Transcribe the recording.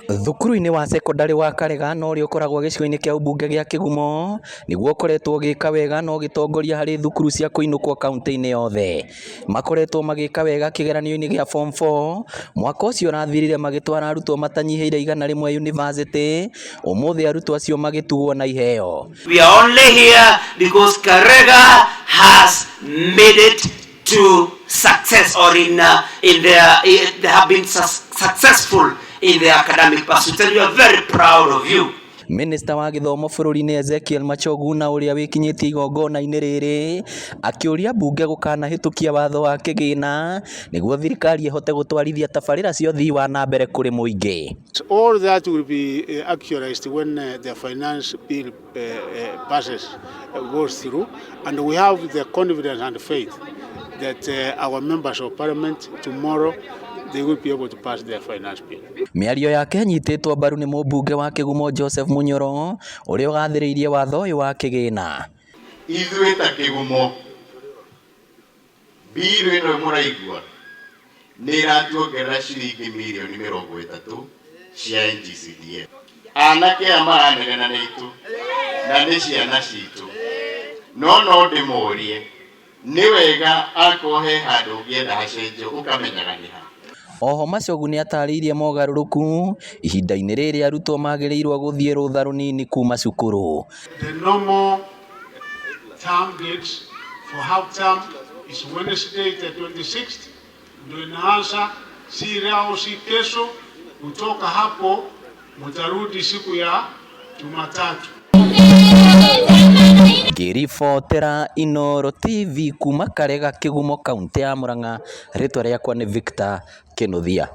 Thukuru-inĩ wa sekondari wa Karega no ri ukoragwo gĩcigo-inĩ kĩa ũmbunge gĩa Kĩgumo nĩguo ũkoretwo ũgĩka wega na ũgĩtongoria harĩ thukuru cia kũinũkwo kaunti-inĩ yothe. Makoretwo magĩka wega kĩgeranio-inĩ gĩa form 4 mwaka ũcio ũrathirire magĩtwara arutwo matanyihĩire 100 yunivasĩtĩ, ũmũthĩ arutwo acio magĩtugwo na iheo. We are only here because Karega has made it to success, or they have been successful in the academic pursuit, and we are very proud of you. Minister wa gĩthomo bũrũri-inĩ Ezekiel Machogu na ũrĩa wĩkinyĩtie igongona-inĩ rĩrĩ akĩũria mbunge gũkanahĩtũkia watho wa kĩgĩna nĩguo thirikari ĩhote gũtwarithia tabarĩra cia ũthii wa na mbere kũrĩ mũingĩ. All that will be actualized when the finance bill goes through, and we have the confidence and faith that our members of parliament tomorrow they will be able to pass their finance bill. Mĩario yake nyitĩtwo mbaru nĩ mũmbunge wa Kĩgumo Joseph Munyoro ũrĩa ũgathĩrĩirie watho ũyũ wa kĩgĩna. Ithuĩ ta Kĩgumo bill ĩno mũraigua nĩ ĩratuongerera ciringi mirioni 30 cia NGCDF. Anake aya maranegena nĩ itũ na nĩ ciana citũ, no ndĩmorie nĩ wega akohe handũ ũngĩenda hacenjio ũkamenyaga nĩ ha. Oho Machogu nĩ atarĩirie mogarũrũku ihinda-inĩ rĩrĩ arutwo magĩrĩirwo gũthiĩ rũtha rũnini kuma cukuru. The normal term dates for half term is Wednesday the 26th. Ndio inaanza si leo si kesho, kutoka hapo mtarudi siku ya Jumatatu. Ngĩribotera Inooro TV kuma Karega, Kĩgumo, kaunti ya Murang'a, rĩtwa rĩakwa nĩ Victor Kĩnuthia.